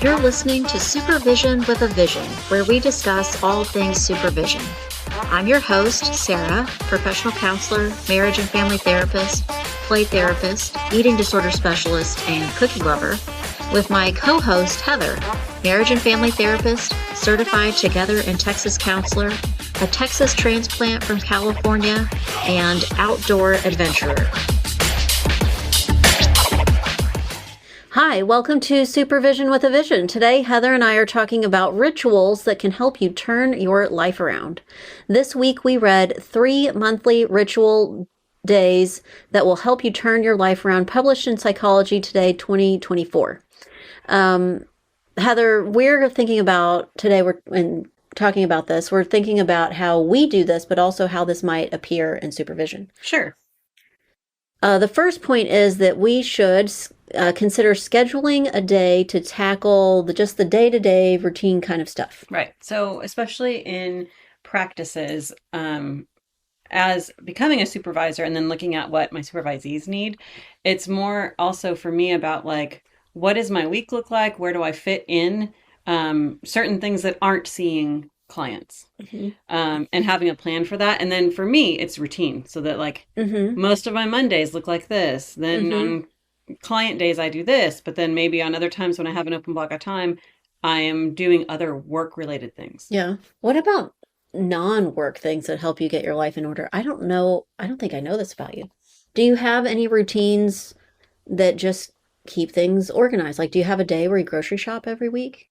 You're listening to Supervision with a Vision, where we discuss all things supervision. I'm your host, Sarah, professional counselor, marriage and family therapist, play therapist, eating disorder specialist, and cookie lover, with my co-host, Heather, marriage and family therapist, certified Together in Texas counselor, a Texas transplant from California, and outdoor adventurer. Hi, welcome to Supervision with a Vision. Today, Heather and I are talking about rituals that can help you turn your life around. This week, we read 3 monthly ritual days that will help you turn your life around, published in Psychology Today 2024. Heather, we're thinking about today, we're thinking about how we do this, but also how this might appear in supervision. Sure. The first point is that we should consider scheduling a day to tackle just the day-to-day routine kind of stuff. Right. So especially in practices, as becoming a supervisor and then looking at what my supervisees need, it's more also for me about like, what does my week look like? Where do I fit in certain things that aren't seeing clients, and having a plan for that. And then for me, it's routine, so that like most of my Mondays look like this. Then on client days, I do this, but then maybe on other times when I have an open block of time, I am doing other work related things. Yeah. What about non-work things that help you get your life in order? I don't think I know this about you. Do you have any routines that just keep things organized? Like, do you have a day where you grocery shop every week?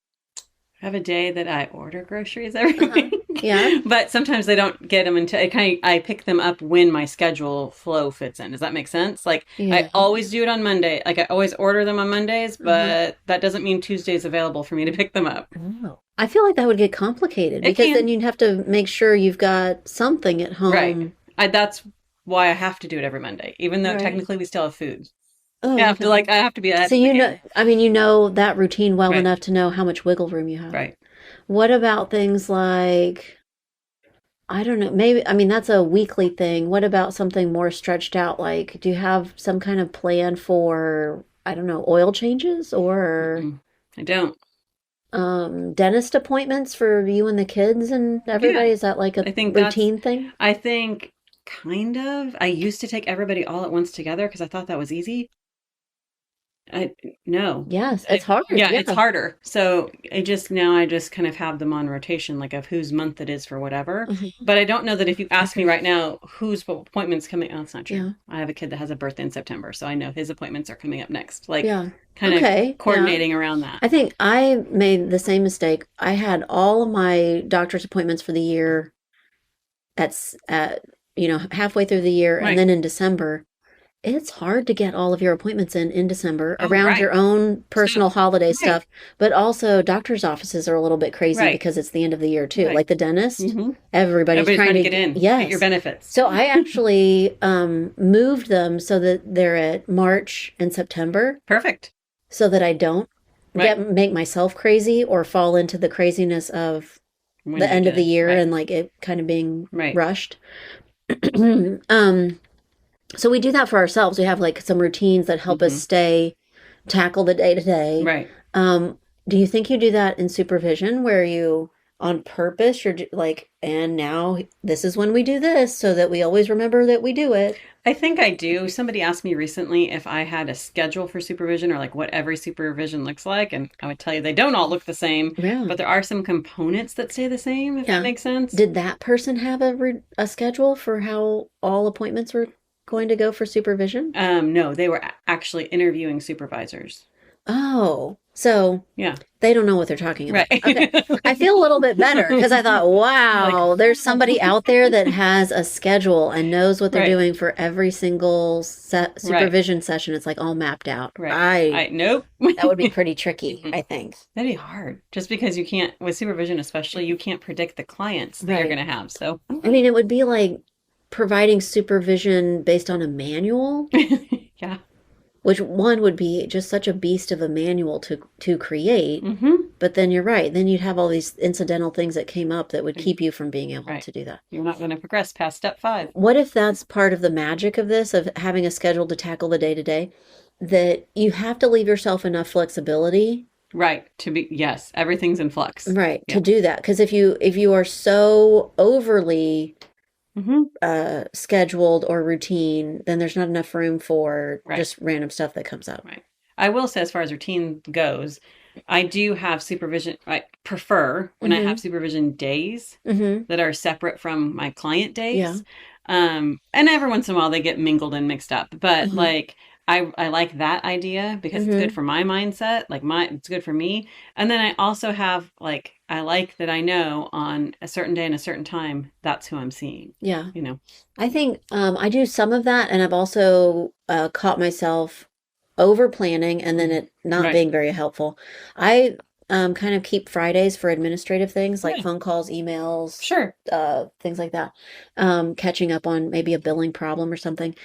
I have a day that I order groceries every week. Yeah. But sometimes they don't get them until I pick them up when my schedule flow fits in. Does that make sense? Like, I always do it on Monday. Like, I always order them on Mondays, but that doesn't mean Tuesday's available for me to pick them up. Oh. I feel like that would get complicated because then you'd have to make sure you've got something at home. Right. That's why I have to do it every Monday, even though technically we still have food. Oh, I have to be. So you know that routine well enough to know how much wiggle room you have. Right. What about things like, I don't know, that's a weekly thing. What about something more stretched out? Like, do you have some kind of plan for, I don't know, oil changes or? I don't. Dentist appointments for you and the kids and everybody? Yeah. Is that like a routine thing? I think kind of. I used to take everybody all at once together because I thought that was easy. No. Yes, it's hard. Yeah, it's harder. So I just kind of have them on rotation, like of whose month it is for whatever. But I don't know that if you ask me right now whose appointment's coming, that's not true. Yeah. I have a kid that has a birthday in September, so I know his appointments are coming up next. Like, kind of coordinating around that. I think I made the same mistake. I had all of my doctor's appointments for the year at halfway through the year, and then in December. It's hard to get all of your appointments in December around your own personal holiday stuff. But also doctor's offices are a little bit crazy because it's the end of the year too. Like the dentist, everybody's trying to get in, get your benefits. So I actually moved them so that they're at March and September. Perfect. So that I don't make myself crazy or fall into the craziness of the end of the year and like it kind of being rushed. So we do that for ourselves. We have like some routines that help us tackle the day to day. Right. Do you think you do that in supervision where you on purpose, you're like, and now this is when we do this so that we always remember that we do it? I think I do. Somebody asked me recently if I had a schedule for supervision or like what every supervision looks like. And I would tell you they don't all look the same, but there are some components that stay the same, if that makes sense. Did that person have a schedule for how all appointments were going to go for supervision? No, they were actually interviewing supervisors. Oh, so they don't know what they're talking about. Right. Okay. I feel a little bit better because I thought, wow, there's somebody out there that has a schedule and knows what they're doing for every single supervision session. It's like all mapped out. Right. Nope. That would be pretty tricky, I think. That'd be hard. Just because you can't, with supervision especially, you can't predict the clients that you're going to have. So, I mean, it would be like providing supervision based on a manual. Yeah. Which one would be just such a beast of a manual to create. But then you're right. Then you'd have all these incidental things that came up that would keep you from being able Right. to do that. You're not going to progress past step 5. What if that's part of the magic of this, of having a schedule to tackle the day to day, that you have to leave yourself enough flexibility, Right. To be, yes, everything's in flux. right, Yeah. to do that? Because if you are so overly Hmm. scheduled or routine, then there's not enough room for Right. just random stuff that comes up. Right. I will say, as far as routine goes, I do have supervision. I prefer when I have supervision days Mm-hmm. that are separate from my client days. Yeah. And every once in a while they get mingled and mixed up. But Uh-huh. like I like that idea because it's good for my mindset. Like it's good for me. And then I also have like I like that I know on a certain day and a certain time that's who I'm seeing. Yeah. You know. I think I do some of that, and I've also caught myself over planning and then it not Right. being very helpful. I kind of keep Fridays for administrative things like Yeah. phone calls, emails, Sure. things like that. Catching up on maybe a billing problem or something.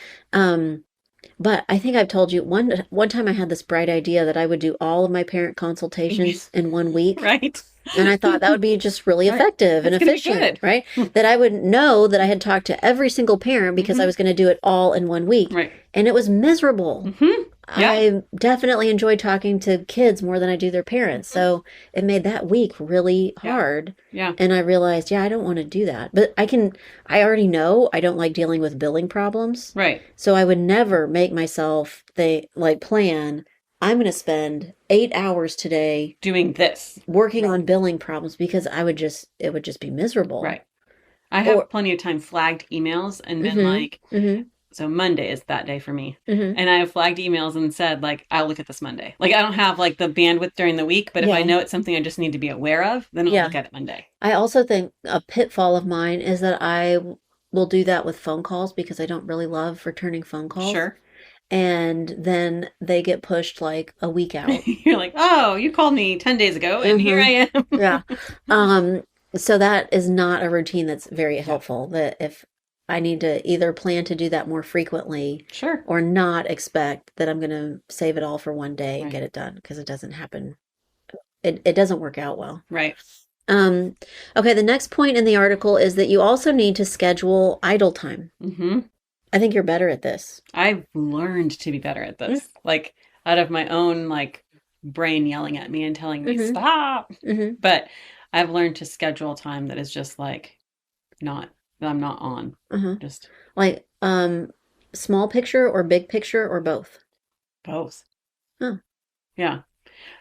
But I think I've told you one time I had this bright idea that I would do all of my parent consultations in 1 week. Right. And I thought that would be just really Right. effective and That's gonna be efficient, good. right? That I would know that I had talked to every single parent because I was going to do it all in 1 week. Right. And it was miserable. Hmm. Yeah. I definitely enjoy talking to kids more than I do their parents. So it made that week really Yeah. hard. Yeah. And I realized, I don't want to do that. But I already know I don't like dealing with billing problems. Right. So I would never make myself plan, I'm going to spend 8 hours today Doing this. working on billing problems because it would just be miserable. Right. I have Or- plenty of time flagged emails and been Mhm. like, Mm-hmm. so Monday is that day for me. Mm-hmm. And I have flagged emails and said, like, I'll look at this Monday. Like, I don't have like the bandwidth during the week, but if I Yeah. know it's something I just need to be aware of, then I'll Yeah. look at it Monday. I also think a pitfall of mine is that I will do that with phone calls because I don't really love returning phone calls. Sure. And then they get pushed like a week out. You're like, oh, you called me 10 days ago and here I am. Yeah. So that is not a routine that's very helpful. That if I need to either plan to do that more frequently Sure. or not expect that I'm going to save it all for one day and Right. get it done because it doesn't happen. It doesn't work out well. Right. Okay, the next point in the article is that you also need to schedule idle time. Hmm. I think you're better at this. I've learned to be better at this. Like, out of my own, like, brain yelling at me and telling me, Mhm. stop. Mm-hmm. But I've learned to schedule time that is just like that I'm not on. Uh-huh. Just Like small picture or big picture or both? both. Huh. Yeah.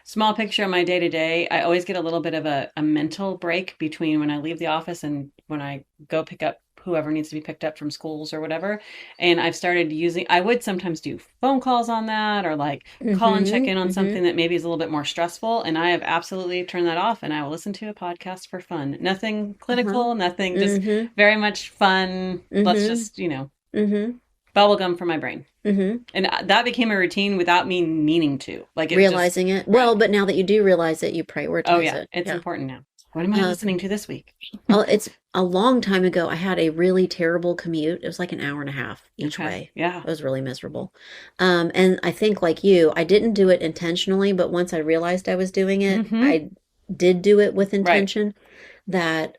Small picture of my day to day. I always get a little bit of a mental break between when I leave the office and when I go pick up whoever needs to be picked up from schools or whatever. And I've started I would sometimes do phone calls on that or like call and check in on Mhm. something that maybe is a little bit more stressful. And I have absolutely turned that off and I will listen to a podcast for fun. Nothing clinical, nothing, just Mm-hmm. very much fun. Let's Mhm. just, Mm-hmm. bubblegum for my brain. Mm-hmm. And that became a routine without me meaning to. Like Realizing it. Well, but now that you do realize it, you prioritize Oh yeah, it. it's Yeah. important now. What am I listening to this week? Well, it's a long time ago. I had a really terrible commute. It was like an hour and a half each Okay. way. Yeah. It was really miserable. And I think like you, I didn't do it intentionally, but once I realized I was doing it, Mhm. I did do it with intention. That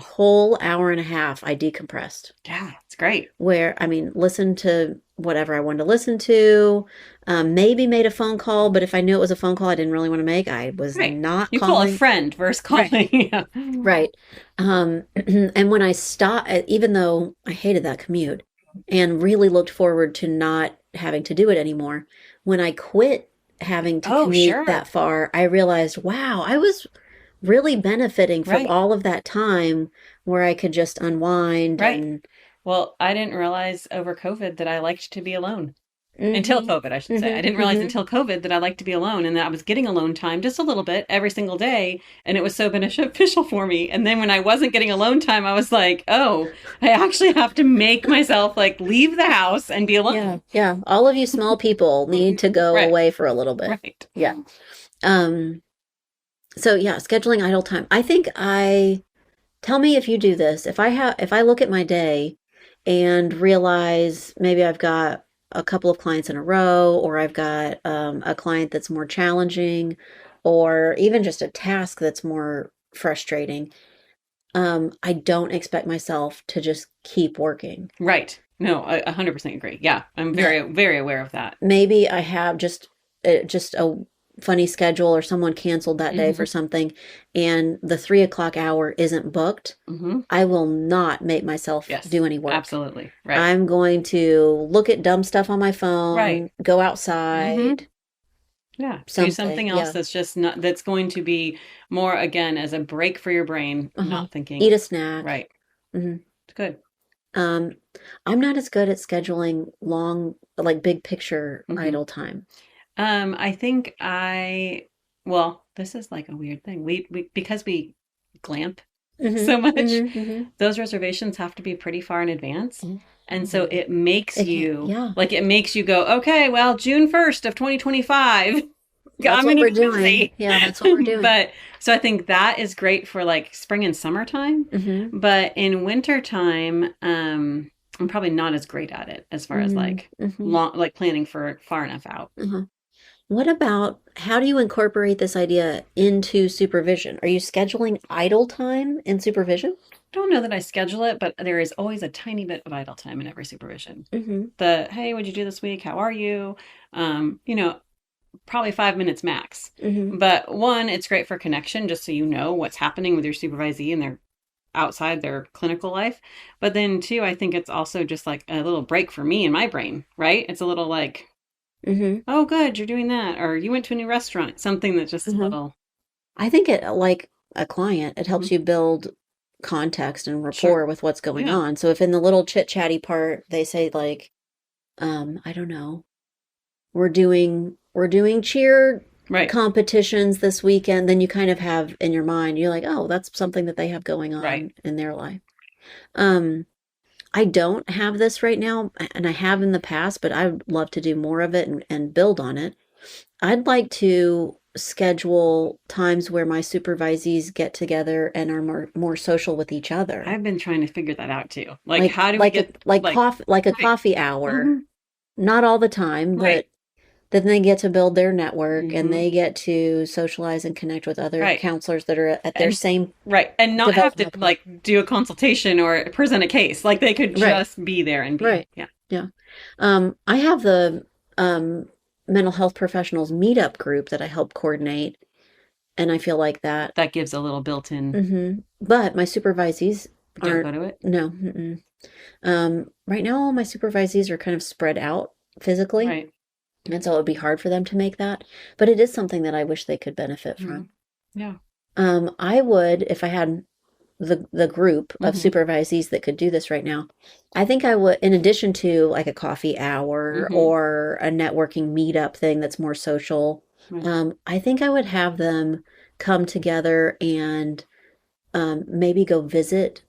whole hour and a half I decompressed. Yeah, it's great. Where, listened to whatever I wanted to listen to, maybe made a phone call, but if I knew it was a phone call I didn't really want to make, I was Right. not You call calling. a friend versus calling. Yeah. Right. And when I stopped, even though I hated that commute and really looked forward to not having to do it anymore, when I quit having to Oh, commute sure. that far, I realized, wow, I was really benefiting from Right. all of that time where I could just unwind Right. and Well, I didn't realize over COVID that I liked to be alone. Until Mhm. COVID, I should say. I Mhm, didn't realize mhm. until COVID that I liked to be alone and that I was getting alone time just a little bit every single day. And it was so beneficial for me. And then when I wasn't getting alone time, I was like, oh, I actually have to make myself like leave the house and be alone. Yeah, yeah. All of you small people need to go Right. away for a little bit. Right. Yeah. So yeah, scheduling idle time. I think tell me if you do this. If I look at my day and realize maybe I've got a couple of clients in a row or I've got a client that's more challenging or even just a task that's more frustrating, I don't expect myself to just keep working. Right. No, I 100% agree. Yeah, I'm That very, very aware of that. maybe I have just a funny schedule or someone canceled that day for Hmm. something and the 3 o'clock hour isn't booked. Hmm. I will not make myself Yes, do any work. absolutely. Right. I'm going to look at dumb stuff on my Right. phone, go Hmm. outside, Yeah. Do something. something else Yeah. that's just not, that's going to be more, again, as a break for your brain, Uh-huh. not thinking. Eat a snack. Right. Hmm. It's good. Um, I'm not as good at scheduling long, like big picture Hmm. idle time. I think well, this is like a weird thing. Because we glamp Hmm. so much, Hmm. Hmm. those reservations have to be pretty far in advance. And so Oh, it makes it can't. you Yeah, it makes you go, okay, well, June 1st of 2025, that's I'm what gonna we're be doing. busy. Yeah, that's what we're doing. But so I think that is great for like spring and summertime. Hmm. But in wintertime, I'm probably not as great at it as far as Hmm. like Hmm. long, like planning for far enough out. Uh-huh. What about how do you incorporate this idea into supervision? Are you scheduling idle time in supervision? Don't know that I schedule it, but there is always a tiny bit of idle time in every supervision. Hmm. Hey, what'd you do this week? How are you? You know, probably 5 minutes max. Hmm. But one, it's great for connection, just so you know what's happening with your supervisee and their outside their clinical life. But then two, I think it's also just like a little break for me and my brain, right? It's a little like, Hmm. oh, good, you're doing that, or you went to a new restaurant, something that's just a Hmm. little. I think it, like a client, it helps Mhm. you build context and Sure. rapport with what's going Yeah. on. So if in the little chit chatty part they say like, I don't know, we're doing cheer Right. competitions this weekend, then you kind of have in your mind, you're like, oh, that's something that they have going Right. on in their life. Um, I don't have this right now, and I have in the past, but I would love to do more of it and build on it. I'd like to schedule times where my supervisees get together and are more social with each other. I've been trying to figure that out too. Like, Like how do we like a get like like coffee like a right? coffee hour. Hmm. Not all the time, Right. but then they get to build their network and Hmm. they get to socialize and connect with other Right. counselors that are at their And same right, and not have to developmental point. like do a consultation or present a case. Like they could Right, just be there and be. right. Yeah. Yeah. I have the mental health professionals meetup group that I help coordinate, and I feel like that. That gives a little built-in. But my supervisees Don't aren't, go to it. no. Mm-mm. Right now, all my supervisees are kind of spread out physically, Right. and so it would be hard for them to make that. But it is something that I wish they could benefit from. Yeah. I would, if I had the group of Hmm. supervisees that could do this right now, I think I would, in addition to like a coffee hour Hmm. or a networking meetup thing that's more social, Right. I think I would have them come together and maybe go visit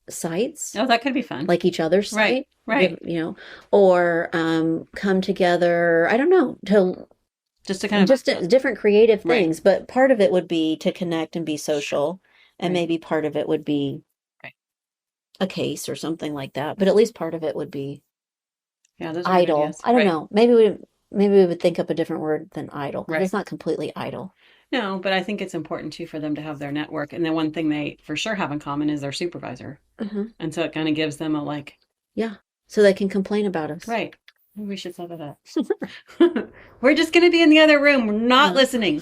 sites, Oh, that could be fun. like each other's Right. site, Right. or come together, I don't know, to Just to kind of just different creative right. things, but part of it would be to connect and be social, and Right. maybe part of it would be Right. a case or something like that. But at least part of it would be Yeah, those are good idle. ideas. I don't Right. know. Maybe we would think up a different word than idle because Right. it's not completely idle. No, but I think it's important too for them to have their network. And then one thing they for sure have in common is their supervisor. Uh-huh. And so it kind of gives them a like, Yeah, so they can complain about us. right. Maybe we should set it up. We're just going to be in the other room. We're not Yeah. listening.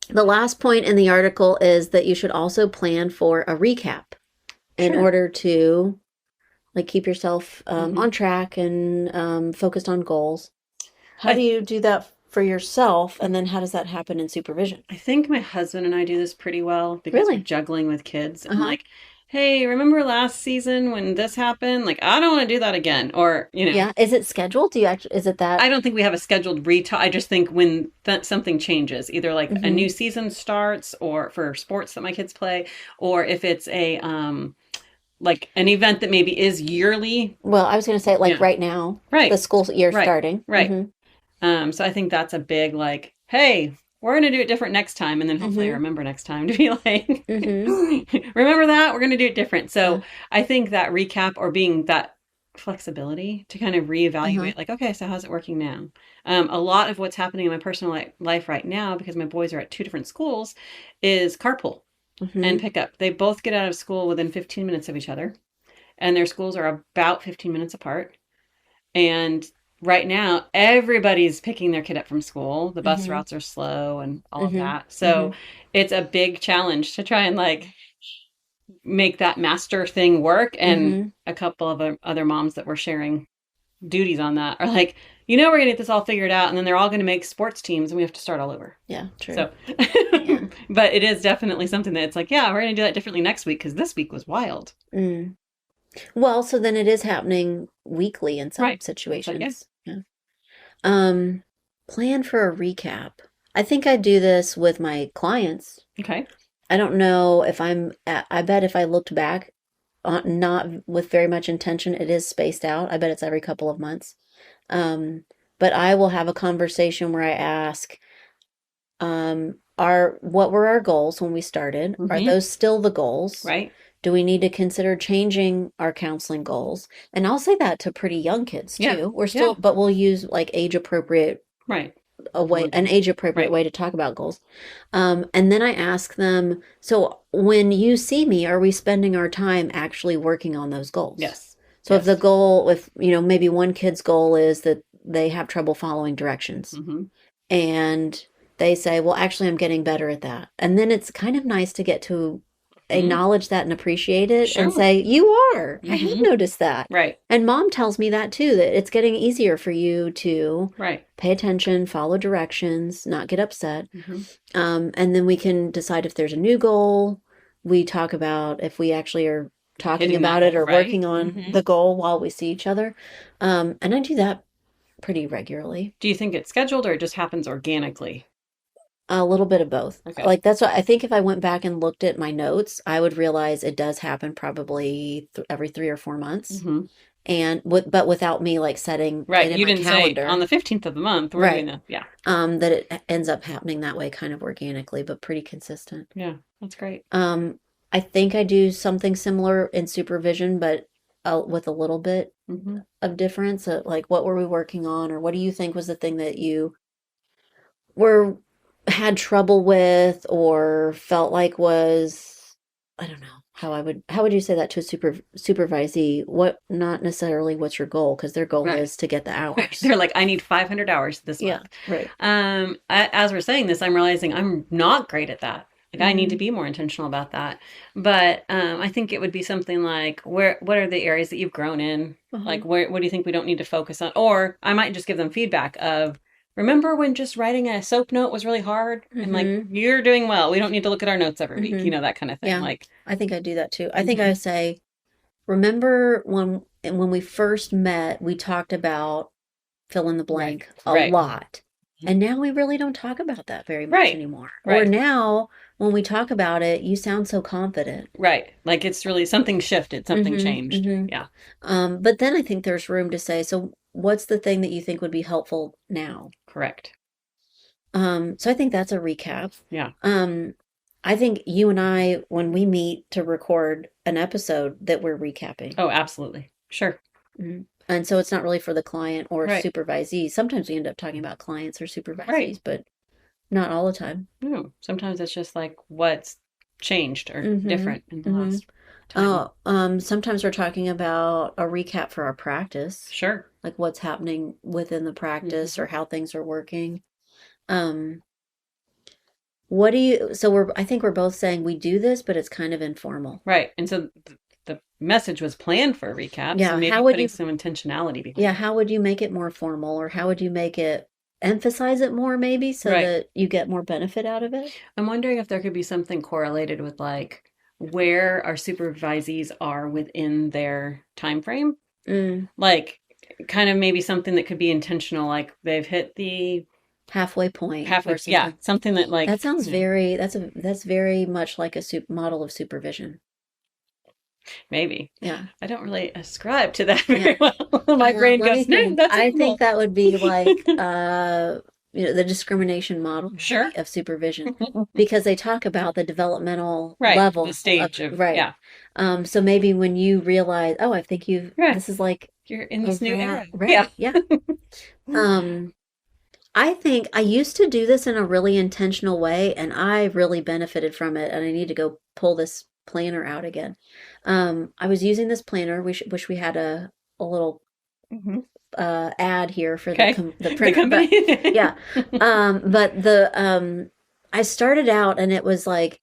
The last point in the article is that you should also plan for a recap in Sure. order to like keep yourself Mhm. on track and focused on goals. How I- do you do that for yourself, and then how does that happen in supervision? I think my husband and I do this pretty well because Really? we're juggling with kids and Uh-huh. like, hey, remember last season when this happened? Like, I don't want to do that again. Or, Yeah, is it scheduled? Do you actually, is it that? I don't think we have a scheduled retalk. I just think when something changes, either like a Mhm. new season starts or for sports that my kids play, or if it's a like an event that maybe is yearly. Well, I was going to say like Yeah. right now, Right. the school year Right. starting. Right. Mhm. So I think that's a big like, hey, we're going to do it different next time. And then hopefully I Mhm. remember next time to be like, Mhm. remember that? We're going to do it different. So Yeah. I think that recap or being that flexibility to kind of reevaluate, like, okay, so how's it working now? A lot of what's happening in my personal life right now, because my boys are at two different schools, is carpool and Mm-hmm. pickup. They both get out of school within 15 minutes of each other, and their schools are about 15 minutes apart. And right now, everybody's picking their kid up from school. The bus Mm-hmm. routes are slow and all of Mm-hmm. that. So Mm-hmm. it's a big challenge to try and like make that master thing work. And Mm-hmm. a couple of other moms that were sharing duties on that are like, we're going to get this all figured out. And then they're all going to make sports teams and we have to start all over. Yeah, true. So, Yeah. but it is definitely something that it's like, yeah, we're going to do that differently next week because this week was wild. Mm. Well, so then it is happening weekly in some Right. situations. Yeah. Plan for a recap. I think I do this with my clients. Okay. I don't know if I bet if I looked back, not with very much intention, it is spaced out. I bet it's every couple of months. But I will have a conversation where I ask, what were our goals when we started? Are Mhm. those still the goals? Right. Do we need to consider changing our counseling goals? And I'll say that to pretty young kids Yeah. too. We're still, Yeah. but we'll use like age appropriate Right. an age appropriate Right. way to talk about goals. And then I ask them, so when you see me, are we spending our time actually working on those goals? Yes. So if the goal, if maybe one kid's goal is that they have trouble following directions, Mm-hmm. and they say, well, actually, I'm getting better at that. And then it's kind of nice to get to acknowledge that and appreciate it Sure. and say, you are. I have Mhm. noticed that. Right. And mom tells me that too, that it's getting easier for you to Right. pay attention, follow directions, not get upset. Mm-hmm. And then we can decide if there's a new goal. We talk about if we actually are talking Hitting that about it goal, or right? working on Mhm. the goal while we see each other. And I do that pretty regularly. Do you think it's scheduled or it just happens organically? A little bit of both. Okay. Like that's what I think if I went back and looked at my notes, I would realize it does happen probably every 3 or 4 months. Mm-hmm. And but without me like setting Right. it in You my didn't calendar. say on the 15th of the month, we're Right. doing that. Yeah. That it ends up happening that way kind of organically, but pretty consistent. Yeah. That's great. I think I do something similar in supervision, but with a little bit Mm-hmm. of difference. Like, what were we working on, or what do you think was the thing that you were had trouble with, or felt like was, I don't know how would you say that to a supervisee? What, not necessarily what's your goal, because their goal Right. is to get the hours. They're like, I need 500 hours this Yeah, month. right. As we're saying this, I'm realizing I'm not great at that. Like, I need to be more intentional about that. But I think it would be something like, what are the areas that you've grown in? Like, what do you think we don't need to focus on? Or I might just give them feedback of, remember when just writing a SOAP note was really hard? And like, you're doing well. We don't need to look at our notes every week. That kind of thing. Yeah. Like, I think I do that too. I think I say, remember when we first met, we talked about fill in the blank a lot. And now we really don't talk about that very much anymore. Right. Or now when we talk about it, you sound so confident. Right. Like it's really something shifted, something changed. Yeah. But then I think there's room to say, so what's the thing that you think would be helpful now? Correct. So I think that's a recap. Yeah. I think you and I, when we meet to record an episode, that we're recapping. Oh, absolutely. Sure. Mm-hmm. And so it's not really for the client or Right. supervisees. Sometimes we end up talking about clients or supervisees, Right. but not all the time. No, sometimes it's just like what's changed or different in the last time. Oh, sometimes we're talking about a recap for our practice. Sure. Like what's happening within the practice or how things are working. I think we're both saying we do this, but it's kind of informal. Right. And so the message was planned for a recap. Yeah. So maybe How would putting you, some intentionality behind yeah. it. How would you make it more formal, or how would you make it emphasize it more, maybe, so Right. that you get more benefit out of it? I'm wondering if there could be something correlated with like where our supervisees are within their time frame. Like kind of maybe something that could be intentional, like they've hit the halfway point. halfway, yeah, something that like that sounds very that's very much like a model of supervision. Maybe. Yeah. I don't really ascribe to that very well. My brain goes, no, that's I cool. think that would be like the discrimination model Sure. of supervision, because they talk about the developmental Right. level, The stage of right. yeah. So maybe when you realize, oh, I think Right. this is like You're in this new era. Right. Yeah. Yeah. I think I used to do this in a really intentional way, and I really benefited from it. And I need to go pull this planner out again. I was using this planner. Wish we had a little Mhm. ad here for Okay. the The printer, company. but yeah. But I started out, and it was like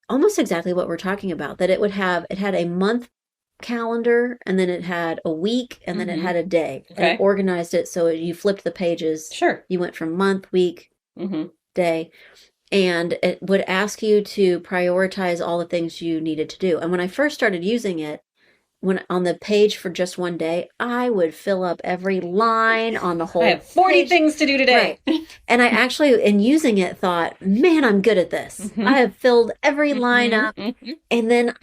almost exactly what we're talking about. That it had a month calendar, and then it had a week, and then it Mhm. had a day, and Okay. it organized it so you flipped the pages. Sure. You went from month, week, Hmm. day, and it would ask you to prioritize all the things you needed to do. And when I first started using it, when on the page for just one day, I would fill up every line on the whole I have 40 page. things to do today. Right. And I actually, in using it, thought, man, I'm good at this. Mhm. I have filled every line Mhm. up. Mhm. And then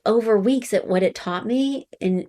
over weeks, what it taught me, and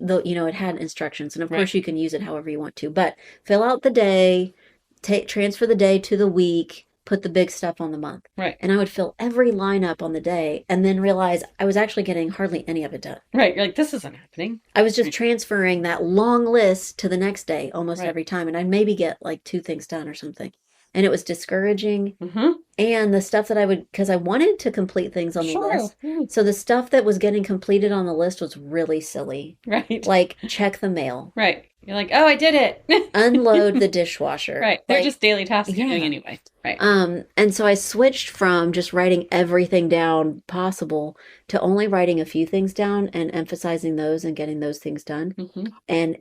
though, it had instructions, and of Right. course you can use it however you want to, but fill out the day, transfer the day to the week, put the big stuff on the month. Right. And I would fill every line up on the day and then realize I was actually getting hardly any of it done. Right. You're like, this isn't happening. I was just Right. transferring that long list to the next day almost Right. every time, and I'd maybe get like 2 things done or something. And it was discouraging. Mm-hmm. And the stuff that because I wanted to complete things on the Sure. list. So the stuff that was getting completed on the list was really silly. Right. Like check the mail, Right. You're like, oh, I did it. unload the dishwasher. Right. They're Like, just daily tasks you're yeah. doing anyway. Right. and so I switched from just writing everything down possible to only writing a few things down and emphasizing those and getting those things done, Hmm. and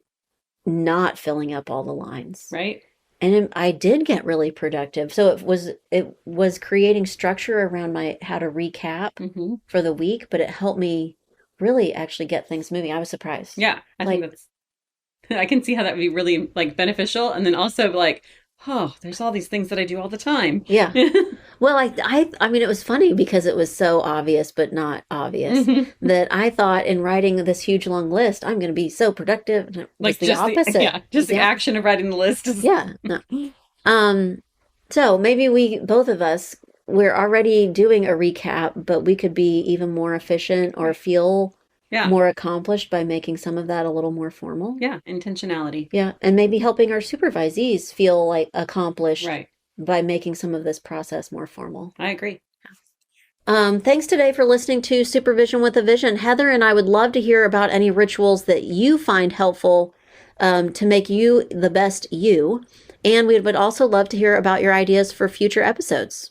not filling up all the lines. Right. And I did get really productive. So it was creating structure around how to recap Hmm. for the week, but it helped me really actually get things moving. I was surprised. Yeah. I think that's, I can see how that would be really like beneficial. And then also like, oh, there's all these things that I do all the time. Yeah. Well, I mean, it was funny because it was so obvious, but not obvious, Mhm. that I thought in writing this huge long list, I'm going to be so productive. And it was Like the just opposite. yeah, just the Yeah. action of writing the list is Yeah. No. So maybe both of us, we're already doing a recap, but we could be even more efficient or feel yeah. more accomplished by making some of that a little more formal. Yeah. Intentionality. Yeah. And maybe helping our supervisees feel like accomplished Right. by making some of this process more formal. I agree. Thanks today for listening to Supervision with a Vision. Heather and I would love to hear about any rituals that you find helpful to make you the best you. And we would also love to hear about your ideas for future episodes.